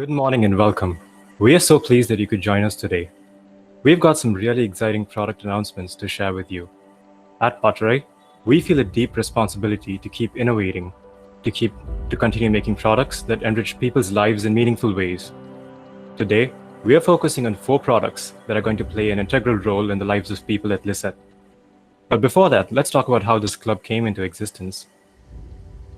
Good morning and welcome. We are so pleased that you could join us today. We've got some really exciting product announcements to share with you. At Pattarai, we feel a deep responsibility to keep innovating, to continue making products that enrich people's lives in meaningful ways. Today, we are focusing on 4 products that are going to play an integral role in the lives of people at LICET. But before that, let's talk about how this club came into existence.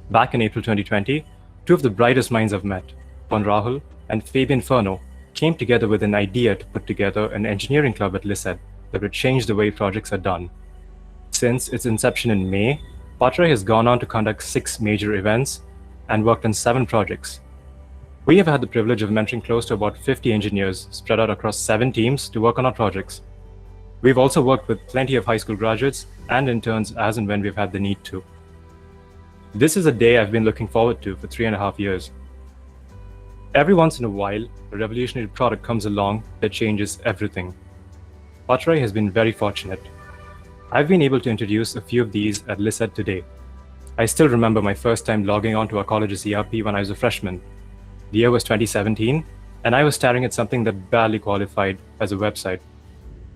Back in April 2020, 2 of the brightest minds I've met, Pon Rahul and Fabian Furno, came together with an idea to put together an engineering club at LICET that would change the way projects are done. Since its inception in May, Pattarai has gone on to conduct 6 major events and worked on 7 projects. We have had the privilege of mentoring close to about 50 engineers spread out across 7 teams to work on our projects. We've also worked with plenty of high school graduates and interns as and when we've had the need to. This is a day I've been looking forward to for 3.5 years. Every once in a while, a revolutionary product comes along that changes everything. Pattarai has been very fortunate. I've been able to introduce a few of these at LICET today. I still remember my first time logging onto our college's ERP when I was a freshman. The year was 2017, and I was staring at something that barely qualified as a website.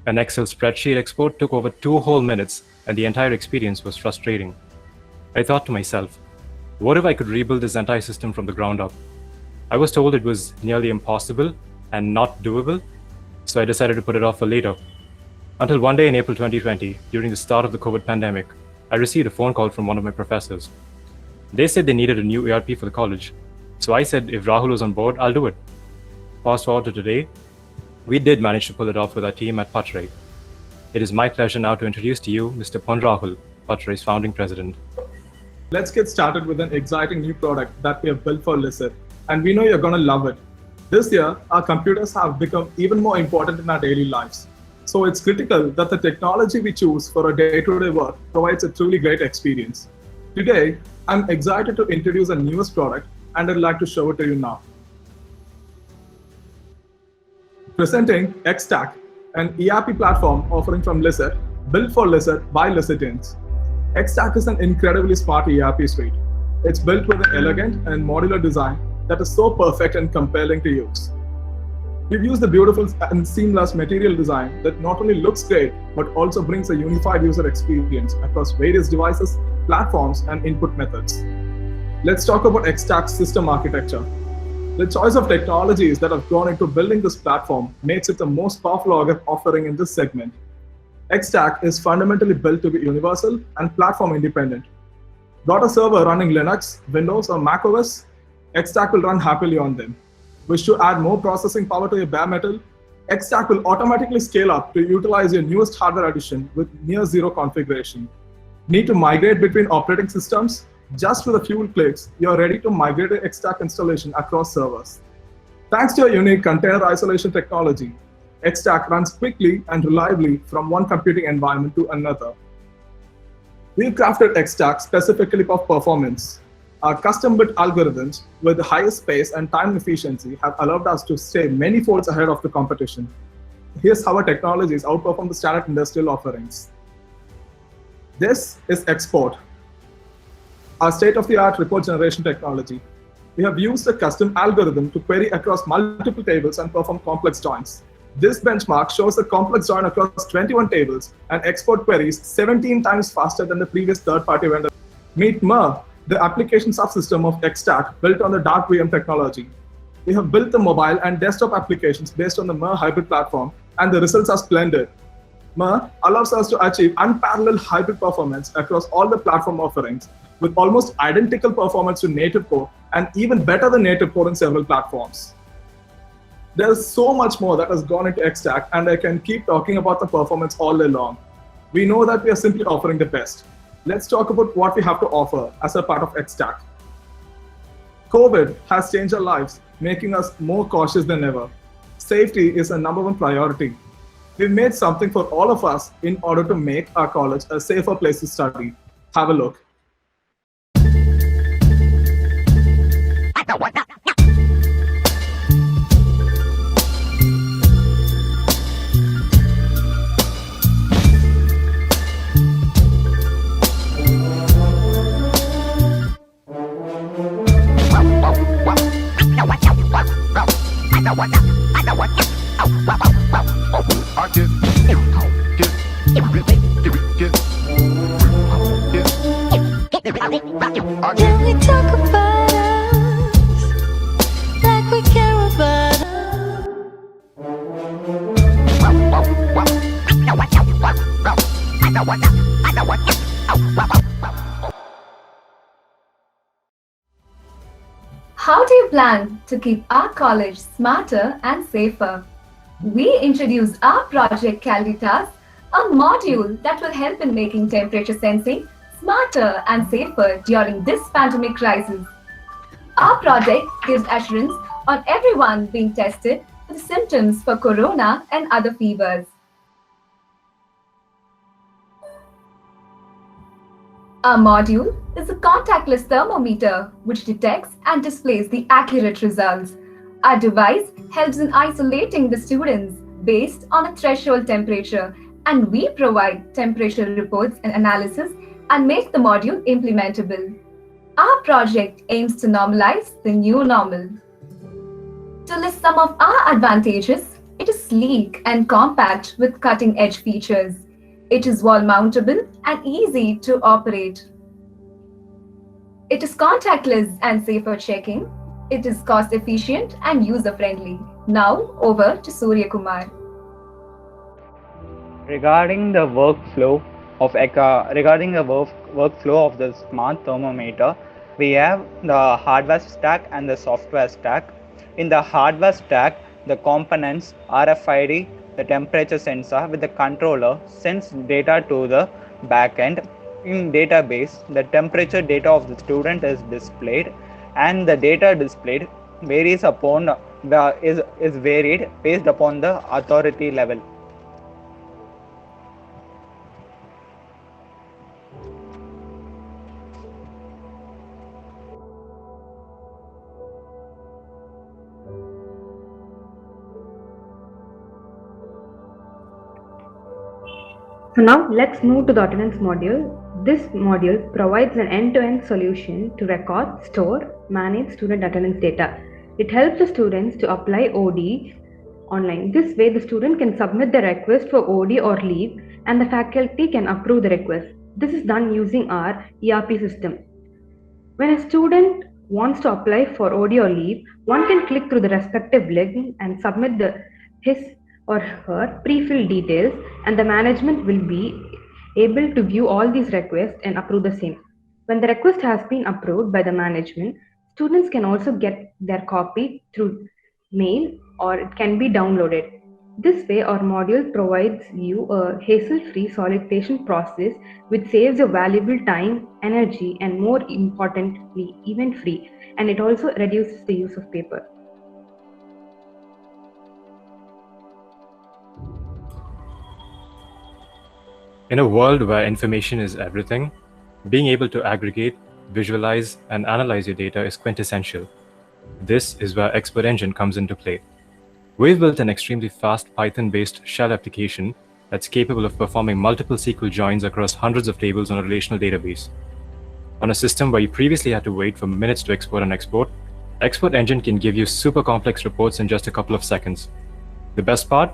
An Excel spreadsheet export took over 2 whole minutes, and the entire experience was frustrating. I thought to myself, what if I could rebuild this entire system from the ground up? I was told it was nearly impossible and not doable, so I decided to put it off for later. Until one day in April 2020, during the start of the COVID pandemic, I received a phone call from one of my professors. They said they needed a new ERP for the college, so I said if Rahul was on board, I'll do it. Fast forward to today, we did manage to pull it off with our team at Pattarai. It is my pleasure now to introduce to you Mr. Pon Rahul, Pattarai's founding president. Let's get started with an exciting new product that we have built for LICET, and we know you're going to love it. This year, our computers have become even more important in our daily lives. So it's critical that the technology we choose for our day-to-day work provides a truly great experience. Today, I'm excited to introduce our newest product, and I'd like to show it to you now. Presenting Extact, an ERP platform offering from LICET, built for LICET by LICETians. Extact is an incredibly smart ERP suite. It's built with an elegant and modular design that is so perfect and compelling to use. We've used the beautiful and seamless material design that not only looks great, but also brings a unified user experience across various devices, platforms, and input methods. Let's talk about Extact's system architecture. The choice of technologies that have gone into building this platform makes it the most powerful offering in this segment. Extact is fundamentally built to be universal and platform independent. Got a server running Linux, Windows, or macOS? Extact will run happily on them. Wish to add more processing power to your bare metal? Extact will automatically scale up to utilize your newest hardware addition with near zero configuration. Need to migrate between operating systems? Just with a few clicks, you're ready to migrate your Extact installation across servers. Thanks to your unique container isolation technology, Extact runs quickly and reliably from one computing environment to another. We've crafted Extact specifically for performance. Our custom-built algorithms with the highest space and time efficiency have allowed us to stay many folds ahead of the competition. Here's how our technologies outperform the standard industrial offerings. This is Export, our state-of-the-art report generation technology. We have used a custom algorithm to query across multiple tables and perform complex joins. This benchmark shows a complex join across 21 tables and export queries 17 times faster than the previous third-party vendor. Meet MER, the application subsystem of Extact built on the Dark VM technology. We have built the mobile and desktop applications based on the MER hybrid platform, and the results are splendid. MER allows us to achieve unparalleled hybrid performance across all the platform offerings, with almost identical performance to native core and even better than native core in several platforms. There's so much more that has gone into Extact, and I can keep talking about the performance all day long. We know that we are simply offering the best. Let's talk about what we have to offer as a part of Extact. COVID has changed our lives, making us more cautious than ever. Safety is a #1 priority. We've made something for all of us in order to make our college a safer place to study. Have a look. Wow. Can we talk about us like we care about us? How do you plan to keep our college smarter and safer? We introduced our project Calditas, a module that will help in making temperature sensing smarter and safer during this pandemic crisis. Our project gives assurance on everyone being tested for the symptoms for corona and other fevers. Our module is a contactless thermometer which detects and displays the accurate results. Our device helps in isolating the students based on a threshold temperature, and we provide temperature reports and analysis and make the module implementable. Our project aims to normalize the new normal. To list some of our advantages, it is sleek and compact with cutting-edge features. It is wall-mountable and easy to operate. It is contactless and safe for checking. It is cost-efficient and user-friendly. Now, over to Surya Kumar. Regarding the workflow of the smart thermometer, we have the hardware stack and the software stack. In the hardware stack, the components RFID, the temperature sensor with the controller sends data to the backend. In database, the temperature data of the student is displayed, and the data displayed varies is varied based upon the authority level. So now let's move to the attendance module. This module provides an end-to-end solution to record, store, manage student attendance data. It helps the students to apply OD online. This way the student can submit the request for OD or leave and the faculty can approve the request. This is done using our ERP system. When a student wants to apply for OD or leave, one can click through the respective link and submit his or her pre-filled details, and the management will be able to view all these requests and approve the same. When the request has been approved by the management, students can also get their copy through mail or it can be downloaded. This way, our module provides you a hassle-free solicitation process which saves you valuable time, energy, and more importantly, event-free, and it also reduces the use of paper. In a world where information is everything, being able to aggregate, visualize, and analyze your data is quintessential. This is where Expert Engine comes into play. We've built an extremely fast Python-based shell application that's capable of performing multiple SQL joins across hundreds of tables on a relational database. On a system where you previously had to wait for minutes to export and export, Expert Engine can give you super complex reports in just a couple of seconds. The best part?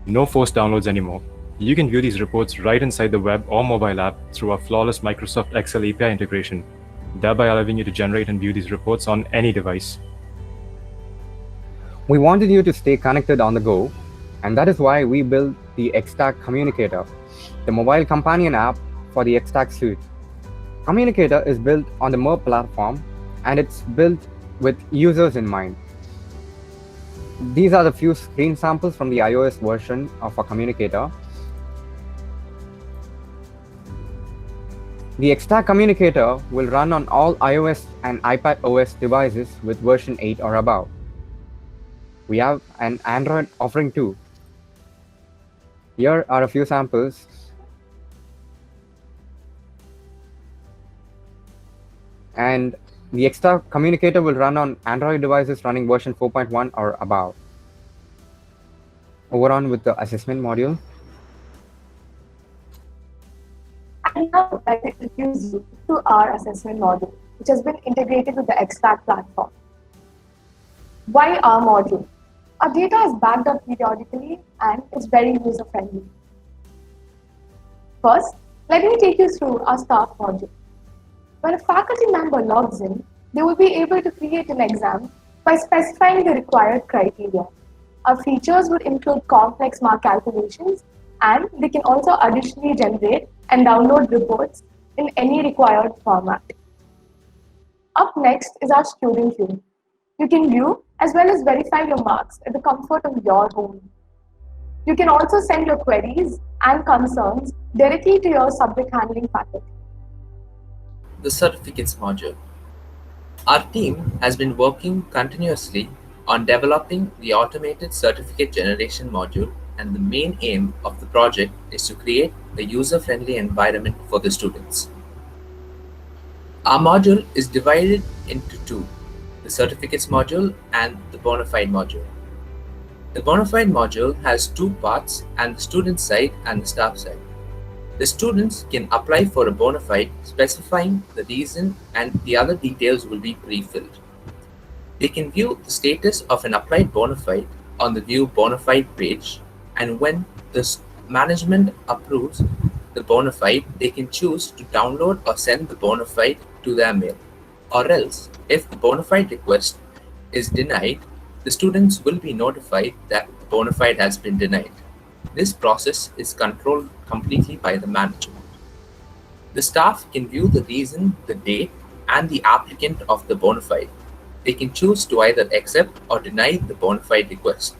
No forced downloads anymore. You can view these reports right inside the web or mobile app through our flawless Microsoft Excel API integration, thereby allowing you to generate and view these reports on any device. We wanted you to stay connected on the go, and that is why we built the Extact Communicator, the mobile companion app for the Extact suite. Communicator is built on the MERP platform, and it's built with users in mind. These are the few screen samples from the iOS version of our Communicator. The Extact Communicator will run on all iOS and iPad OS devices with version 8 or above. We have an Android offering too. Here are a few samples. And the Extact Communicator will run on Android devices running version 4.1 or above. Over on with the assessment module. And now I'd like to introduce you to our assessment module, which has been integrated with the Extact platform. Why our module? Our data is backed up periodically and is very user-friendly. First, let me take you through our staff module. When a faculty member logs in, they will be able to create an exam by specifying the required criteria. Our features would include complex mark calculations, and they can also additionally generate and download reports in any required format. Up next is our student view. You can view as well as verify your marks at the comfort of your home. You can also send your queries and concerns directly to your subject handling faculty. The certificates module. Our team has been working continuously on developing the automated certificate generation module, and the main aim of the project is to create a user-friendly environment for the students. Our module is divided into two, the certificates module and the bona fide module. The bona fide module has two parts, and the student side and the staff side. The students can apply for a bona fide specifying the reason, and the other details will be pre-filled. They can view the status of an applied bona fide on the View Bona Fide page, and when the management approves the bona fide, they can choose to download or send the bona fide to their mail. Or else, if the bona fide request is denied, the students will be notified that the bona fide has been denied. This process is controlled completely by the management. The staff can view the reason, the date, and the applicant of the bona fide. They can choose to either accept or deny the bona fide request.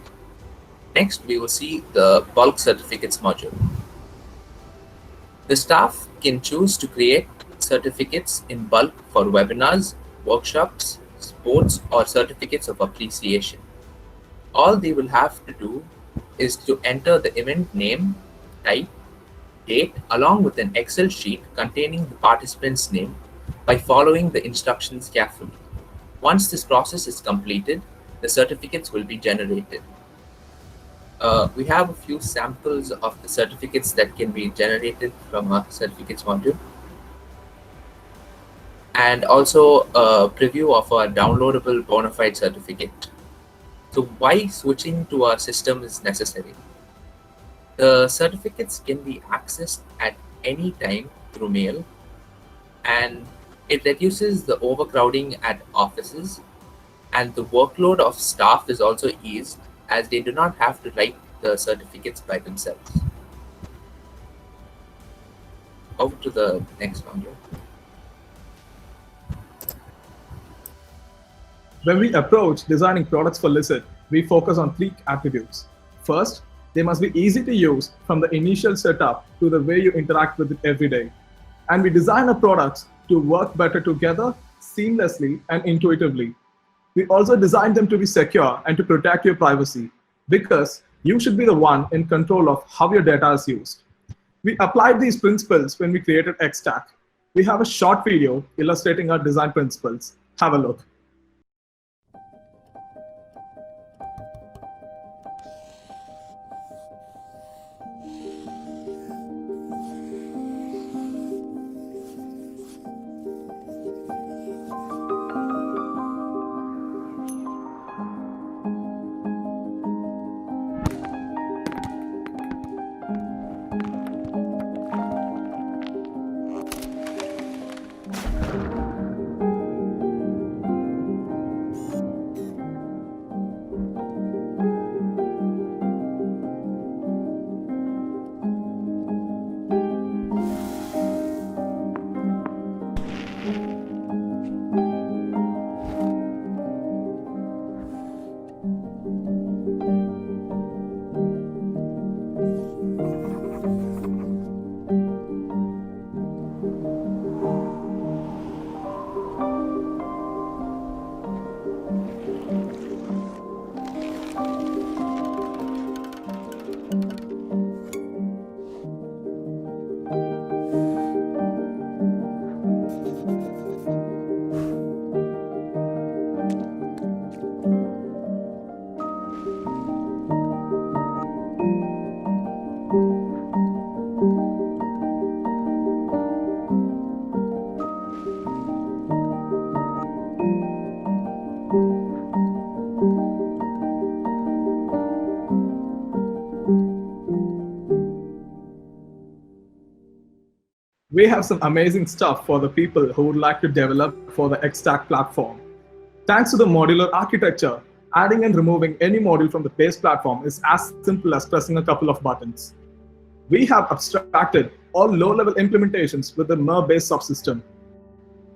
Next, we will see the bulk certificates module. The staff can choose to create certificates in bulk for webinars, workshops, sports, or certificates of appreciation. All they will have to do is to enter the event name, type, date, along with an Excel sheet containing the participant's name by following the instructions carefully. Once this process is completed, the certificates will be generated. We have a few samples of the certificates that can be generated from our certificates module, and also a preview of our downloadable bona fide certificate. So why switching to our system is necessary? The certificates can be accessed at any time through mail, and it reduces the overcrowding at offices, and the workload of staff is also eased as they do not have to write the certificates by themselves. Over to the next module. When we approach designing products for LICET, we focus on three attributes. First, they must be easy to use from the initial setup to the way you interact with it every day. And we design our products to work better together, seamlessly and intuitively. We also design them to be secure and to protect your privacy, because you should be the one in control of how your data is used. We applied these principles when we created Extact. We have a short video illustrating our design principles. Have a look. We have some amazing stuff for the people who would like to develop for the Extact platform. Thanks to the modular architecture, adding and removing any module from the base platform is as simple as pressing a couple of buttons. We have abstracted all low-level implementations with the MER-based subsystem.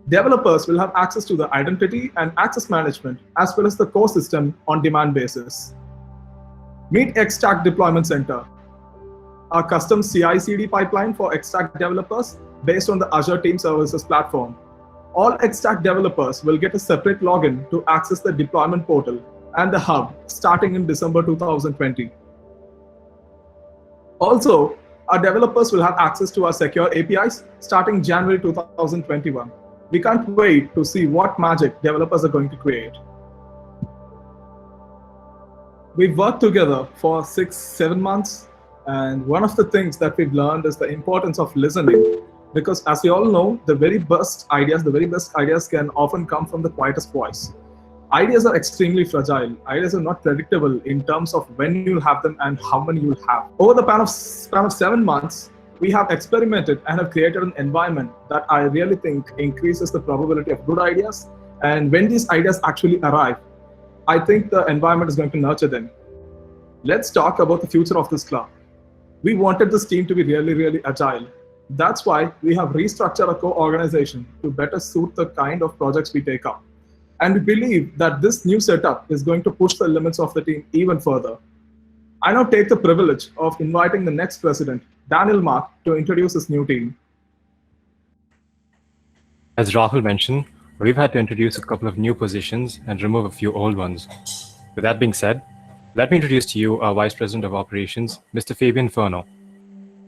Developers will have access to the identity and access management as well as the core system on demand basis. Meet Extact Deployment Center, our custom CI/CD pipeline for Extact developers based on the Azure Team Services platform. All Extact developers will get a separate login to access the deployment portal and the hub starting in December 2020. Also, our developers will have access to our secure APIs starting January 2021. We can't wait to see what magic developers are going to create. We've worked together for 6-7 months, and one of the things that we've learned is the importance of listening, because as you all know, the very best ideas can often come from the quietest voice. Ideas are extremely fragile. Ideas are not predictable in terms of when you'll have them and how many you'll have. Over the span of 7 months, we have experimented and have created an environment that I really think increases the probability of good ideas. And when these ideas actually arrive, I think the environment is going to nurture them. Let's talk about the future of this club. We wanted this team to be really agile. That's why we have restructured our co-organization to better suit the kind of projects we take up. And we believe that this new setup is going to push the limits of the team even further. I now take the privilege of inviting the next president, Daniel Mark, to introduce his new team. As Rahul mentioned, we've had to introduce a couple of new positions and remove a few old ones. With that being said, let me introduce to you our Vice President of Operations, Mr. Fabian Furno.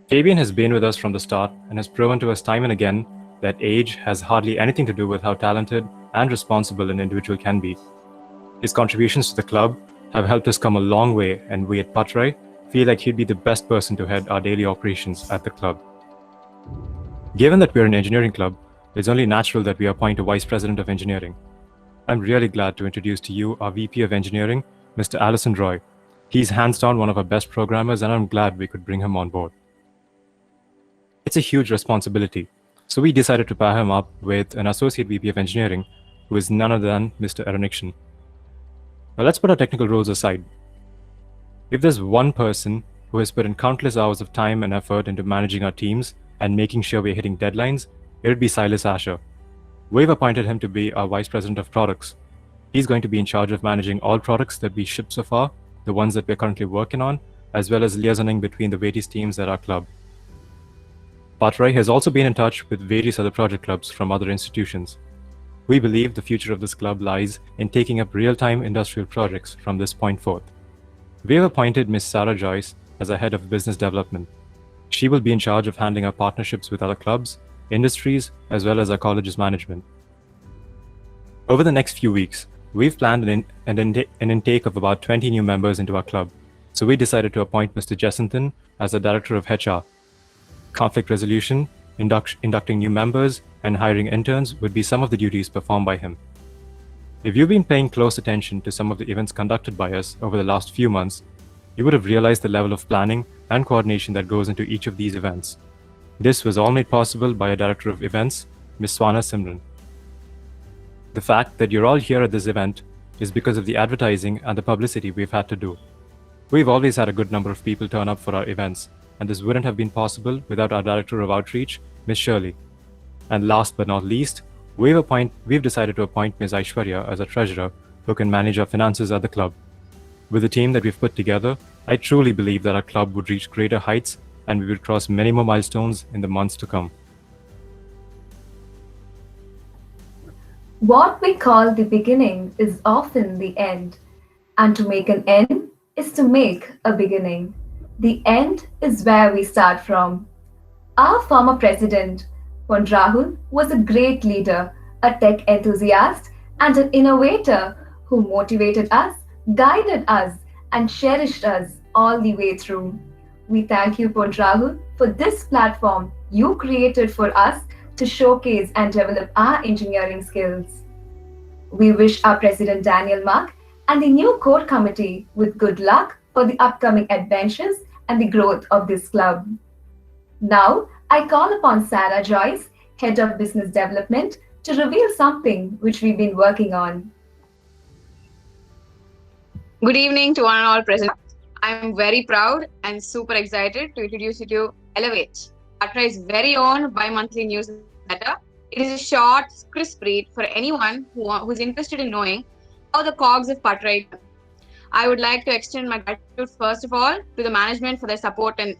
Fabian has been with us from the start and has proven to us time and again that age has hardly anything to do with how talented and responsible an individual can be. His contributions to the club have helped us come a long way, and we at Pattarai feel like he'd be the best person to head our daily operations at the club. Given that we're an engineering club, it's only natural that we appoint a Vice President of Engineering. I'm really glad to introduce to you our VP of Engineering, Mr. Allison Roy. He's hands down one of our best programmers, and I'm glad we could bring him on board. It's a huge responsibility, so we decided to pair him up with an Associate VP of Engineering, who is none other than Mr. Eroniction. Now let's put our technical roles aside. If there's one person who has put in countless hours of time and effort into managing our teams and making sure we're hitting deadlines, it would be Silas Asher. We've appointed him to be our Vice President of Products. He's going to be in charge of managing all products that we ship so far, the ones that we're currently working on, as well as liaisoning between the various teams at our club. Pattarai has also been in touch with various other project clubs from other institutions. We believe the future of this club lies in taking up real-time industrial projects from this point forth. We have appointed Ms. Sarah Joyce as our Head of Business Development. She will be in charge of handling our partnerships with other clubs, industries, as well as our college's management. Over the next few weeks, we've planned an intake of about 20 new members into our club, so we decided to appoint Mr. Jesanthan as the Director of HR. Conflict resolution, inducting new members, and hiring interns would be some of the duties performed by him. If you've been paying close attention to some of the events conducted by us over the last few months, you would have realized the level of planning and coordination that goes into each of these events. This was all made possible by a Director of Events, Ms. Swana Simran. The fact that you're all here at this event is because of the advertising and the publicity we've had to do. We've always had a good number of people turn up for our events, and this wouldn't have been possible without our Director of Outreach, Ms. Shirley. And last but not least, we've decided to appoint Ms. Aishwarya as a treasurer who can manage our finances at the club. With the team that we've put together, I truly believe that our club would reach greater heights and we would cross many more milestones in the months to come. What we call the beginning is often the end, and to make an end is to make a beginning. The end is where we start from. Our former president, Pon Rahul, was a great leader, a tech enthusiast, and an innovator who motivated us, guided us, and cherished us all the way through. We thank you, Pon Rahul, for this platform you created for us to showcase and develop our engineering skills. We wish our President Daniel Mark and the new core committee with good luck for the upcoming adventures and the growth of this club. Now, I call upon Sarah Joyce, Head of Business Development, to reveal something which we've been working on. Good evening to one and all present. I'm very proud and super excited to introduce you to Elevate, Pattarai's very own bi-monthly newsletter. It is a short, crisp read for anyone who's interested in knowing how the cogs of Pattarai turn. I would like to extend my gratitude first of all to the management for their support and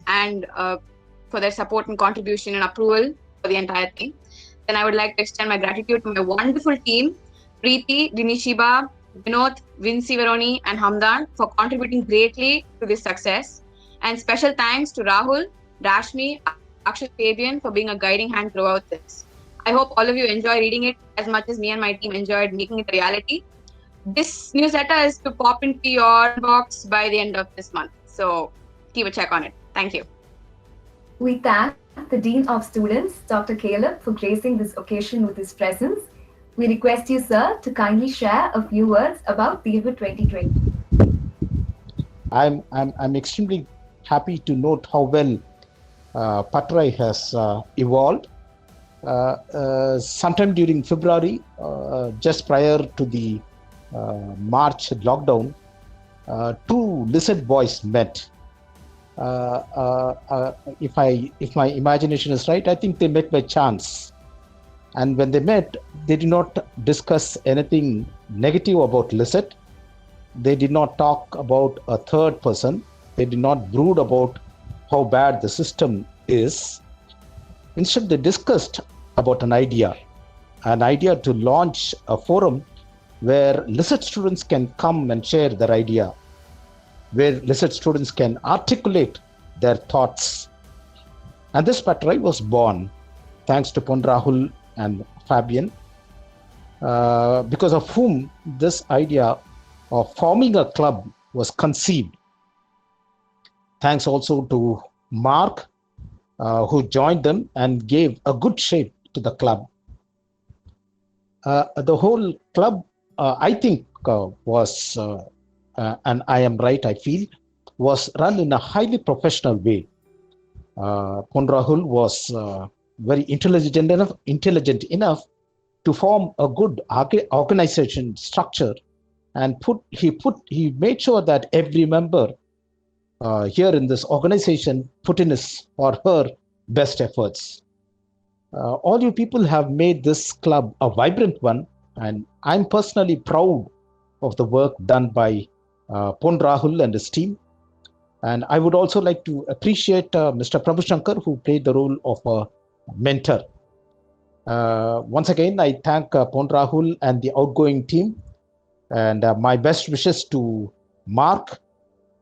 contribution and approval for the entire thing. Then I would like to extend my gratitude to my wonderful team, Preeti, Dinishiba, Vinod, Vinci Veroni, and Hamdan for contributing greatly to this success. And special thanks to Rahul, Rashmi, Akshay, Fabian for being a guiding hand throughout this. I hope all of you enjoy reading it as much as me and my team enjoyed making it a reality. This newsletter is to pop into your inbox by the end of this month. So keep a check on it. Thank you. We thank the Dean of Students, Dr. Caleb, for gracing this occasion with his presence. We request you, sir, to kindly share a few words about the year 2020. I'm extremely happy to note how well Pattarai has evolved. Sometime during February, just prior to the March lockdown, two LICET boys met. If my imagination is right, I think they met by chance. And when they met, they did not discuss anything negative about LICET. They did not talk about a third person. They did not brood about how bad the system is. Instead, they discussed about an idea to launch a forum where LICET students can come and share their idea, where LICET students can articulate their thoughts. And this Pattarai was born thanks to Pon Rahul and Fabian, because of whom this idea of forming a club was conceived. Thanks also to Mark, who joined them and gave a good shape to the club. The whole club, I think, was, and I am right, I feel, was run in a highly professional way. Pon Rahul was very intelligent enough to form a good organization structure, and he made sure that every member here in this organization put in his or her best efforts. All you people have made this club a vibrant one, and I'm personally proud of the work done by Pon Rahul and his team. And I would also like to appreciate Mr. Prabhu Shankar, who played the role of a mentor. Once again, I thank Pon Rahul and the outgoing team, and my best wishes to Mark.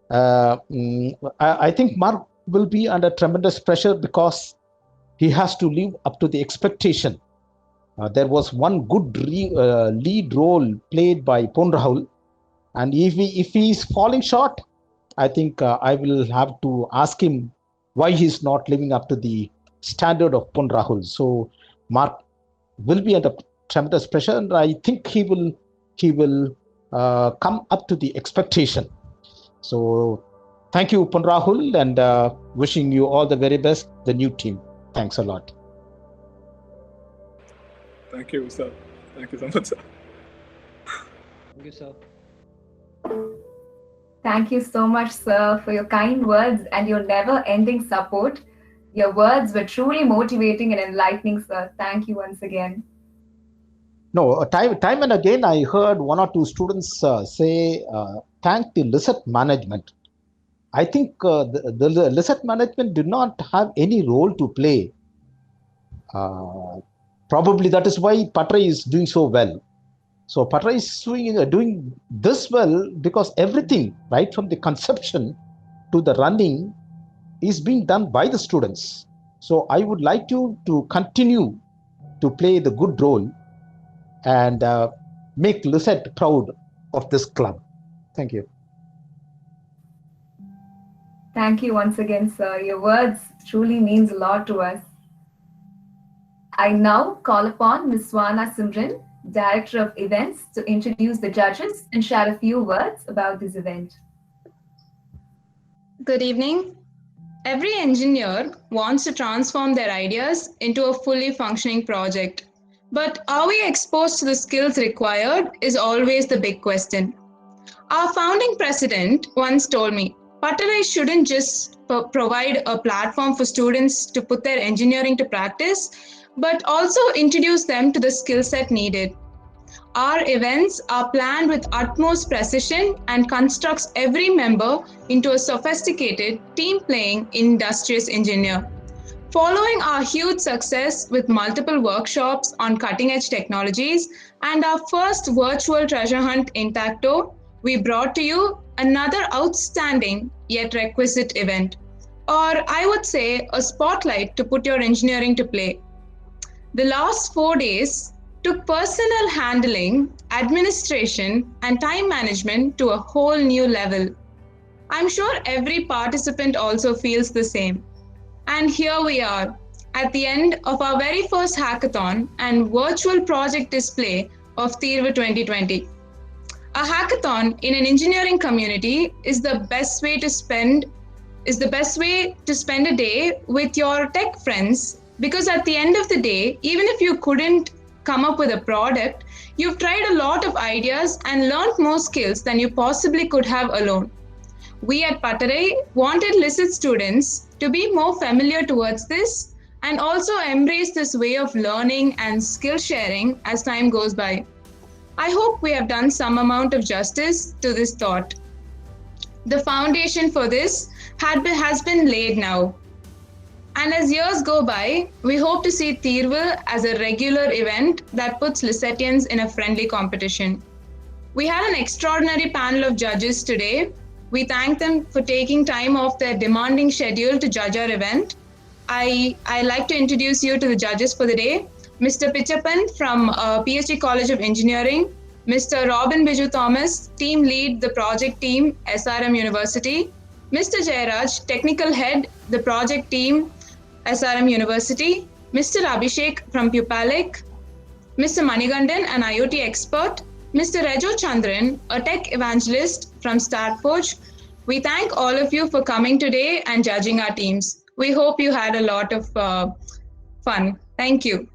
I think Mark will be under tremendous pressure because he has to live up to the expectation. There was one good lead role played by Pon Rahul, and if he is falling short, I think I will have to ask him why he's not living up to the standard of Pon Rahul. So Mark will be under tremendous pressure, and I think he will come up to the expectation. So thank you, Pon Rahul, and wishing you all the very best, the new team. Thanks a lot. Thank you, sir. Thank you so much, sir. Thank you, sir. Thank you so much, sir, for your kind words and your never-ending support. Your words were truly motivating and enlightening, sir. Thank you once again. No, time and again, I heard one or two students say, thank the LICET management. I think the LICET management did not have any role to play. Probably that is why Pattarai is doing so well. So Pattarai is doing this well because everything, right from the conception to the running, is being done by the students. So I would like you to continue to play the good role and make LICET proud of this club. Thank you. Thank you once again, sir. Your words truly means a lot to us. I now call upon Ms. Swana Simran, Director of Events, to introduce the judges and share a few words about this event. Good evening. Every engineer wants to transform their ideas into a fully functioning project. But are we exposed to the skills required is always the big question. Our founding president once told me, Pattarai shouldn't just provide a platform for students to put their engineering to practice, but also introduce them to the skill set needed. Our events are planned with utmost precision and constructs every member into a sophisticated, team-playing, industrious engineer. Following our huge success with multiple workshops on cutting-edge technologies and our first virtual treasure hunt in Tacto, we brought to you another outstanding yet requisite event, or I would say a spotlight to put your engineering to play. The last 4 days took personnel handling, administration, and time management to a whole new level. I'm sure every participant also feels the same. And here we are, at the end of our very first hackathon and virtual project display of Tirva 2020. A hackathon in an engineering community is the best way to spend a day with your tech friends, because at the end of the day, even if you couldn't come up with a product, you've tried a lot of ideas and learned more skills than you possibly could have alone. We at Pattarai wanted LICET students to be more familiar towards this and also embrace this way of learning and skill sharing as time goes by. I hope we have done some amount of justice to this thought. The foundation for this has been laid now. And as years go by, we hope to see Tirva as a regular event that puts Licetians in a friendly competition. We had an extraordinary panel of judges today. We thank them for taking time off their demanding schedule to judge our event. I like to introduce you to the judges for the day. Mr. Pichappan from PhD College of Engineering, Mr. Robin Biju Thomas, Team Lead, the Project Team, SRM University, Mr. Jairaj, Technical Head, the Project Team, SRM University, Mr. Abhishek from Pupalik, Mr. Manigandan, an IoT expert, Mr. Rejo Chandran, a tech evangelist from Startforge. We thank all of you for coming today and judging our teams. We hope you had a lot of fun. Thank you.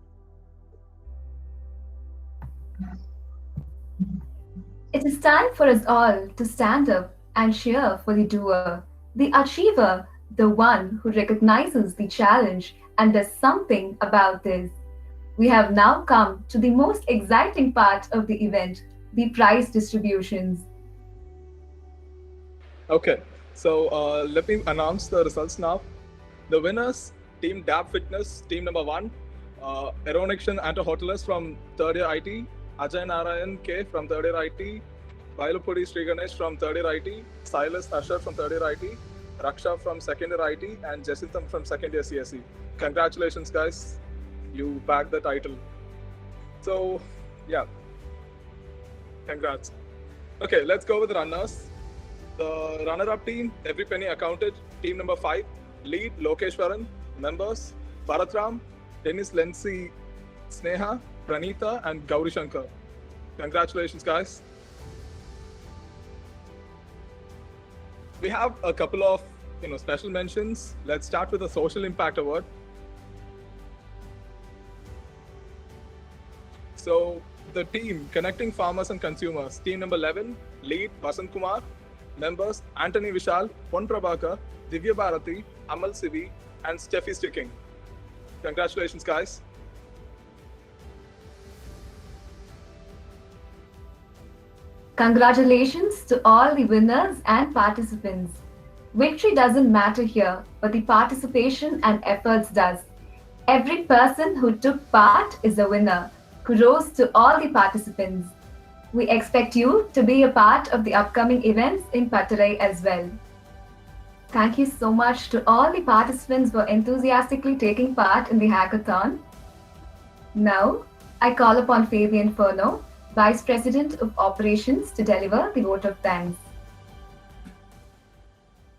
It is time for us all to stand up and cheer for the doer, the achiever, the one who recognizes the challenge and does something about this. We have now come to the most exciting part of the event, the prize distributions. Okay, so let me announce the results now. The winners, Team Dab Fitness, team number 1, Aeroniction and Hoteliers from third year IT, Ajay Narayan K from third year IT, Bailupudi Sri Ganesh from third year IT, Silas Asher from third year IT, Raksha from second year IT, and Jacintham from second year CSE. Congratulations, guys. You bagged the title. So, yeah. Congrats. Okay, let's go with the runners. The runner-up team, every penny accounted. Team number 5, lead Lokeshwaran. Members, Bharatram, Dennis Lency, Sneha, Pranita, and Gauri Shankar. Congratulations, guys. We have a couple of special mentions. Let's start with the Social Impact Award. So the team Connecting Farmers and Consumers, team number 11, lead Vasant Kumar, members Anthony Vishal, Pon Prabhakar, Divya Bharati, Amal Sivi, and Steffi Sticking. Congratulations, guys. Congratulations to all the winners and participants. Victory doesn't matter here, but the participation and efforts does. Every person who took part is a winner. Kudos to all the participants. We expect you to be a part of the upcoming events in Pattarai as well. Thank you so much to all the participants for enthusiastically taking part in the hackathon. Now, I call upon Fabian Furno, Vice President of Operations, to deliver the vote of thanks.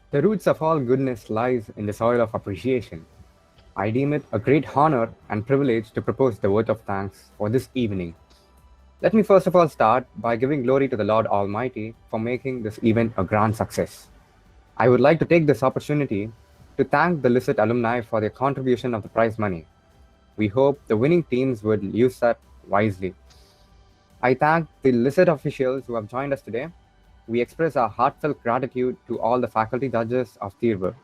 The roots of all goodness lies in the soil of appreciation. I deem it a great honor and privilege to propose the vote of thanks for this evening. Let me first of all start by giving glory to the Lord Almighty for making this event a grand success. I would like to take this opportunity to thank the LICET alumni for their contribution of the prize money. We hope the winning teams would use that wisely. I thank the LICET officials who have joined us today. We express our heartfelt gratitude to all the faculty judges of Tirva.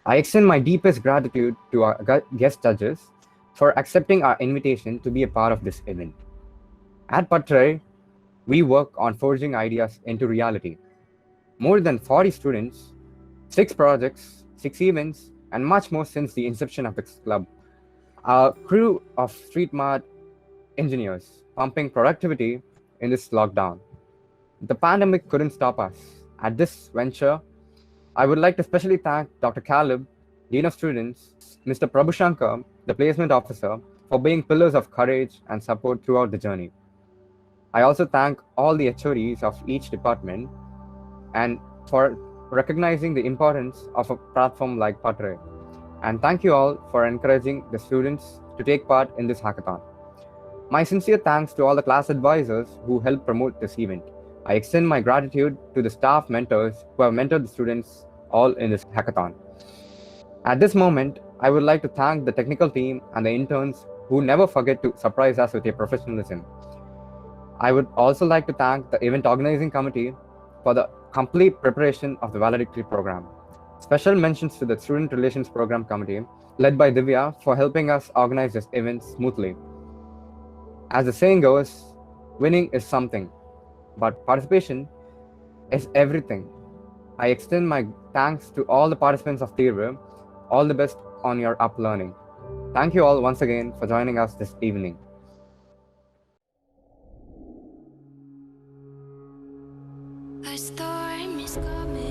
I extend my deepest gratitude to our guest judges for accepting our invitation to be a part of this event. At Pattarai, we work on forging ideas into reality. More than 40 students, 6 projects, 6 events, and much more since the inception of this club. Our crew of street mart engineers pumping productivity in this lockdown. The pandemic couldn't stop us. At this venture, I would like to especially thank Dr. Caleb, Dean of Students, Mr. Prabhushankar, the placement officer, for being pillars of courage and support throughout the journey. I also thank all the HODs of each department and for recognizing the importance of a platform like Pattarai. And thank you all for encouraging the students to take part in this hackathon. My sincere thanks to all the class advisors who helped promote this event. I extend my gratitude to the staff mentors who have mentored the students all in this hackathon. At this moment, I would like to thank the technical team and the interns who never forget to surprise us with their professionalism. I would also like to thank the event organizing committee for the complete preparation of the valedictory program. Special mentions to the Student Relations Program Committee, led by Divya, for helping us organize this event smoothly. As the saying goes, winning is something, but participation is everything. I extend my thanks to all the participants of Tirva. All the best on your up-learning. Thank you all once again for joining us this evening. A storm is coming.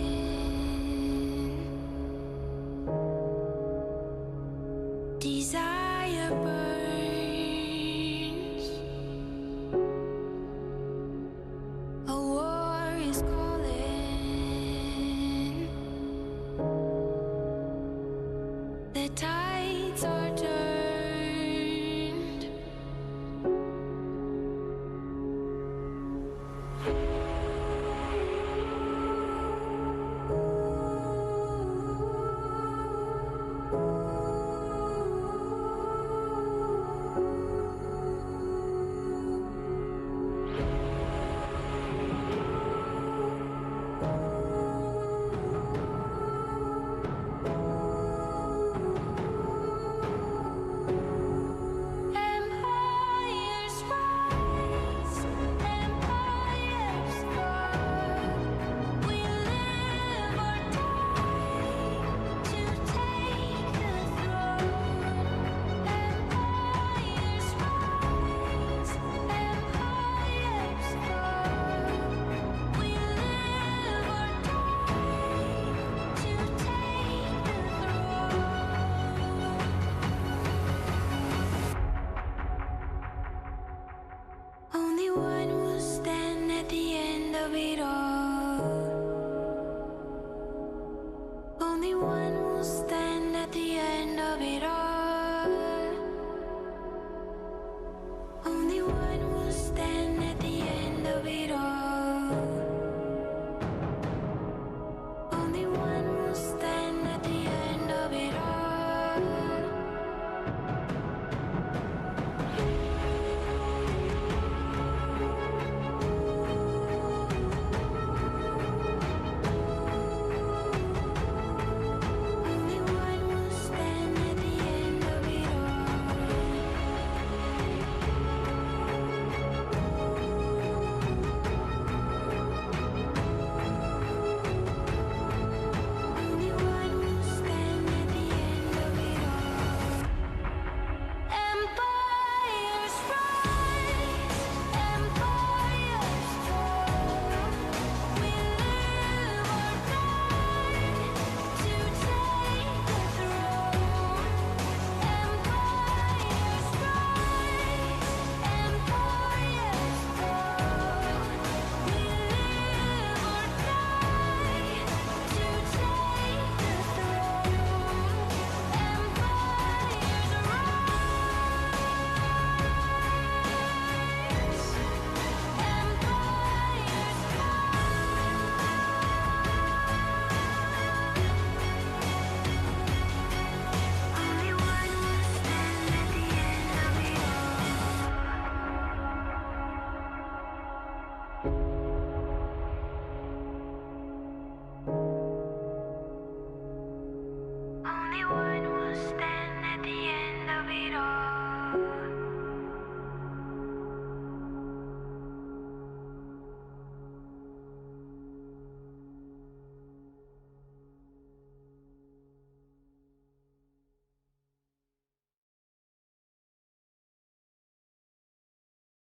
Desire burns. A war is calling. The tides are turned. Empires rise, empires fall. We live or die to take the throne. Empires rise, empires fall. We live or die to take the throne. Only one will stand at the end of it all. Only one will stand at the end of it all. Only one will stand at the end of it all. Only one will stand at the end of it all. one will stand.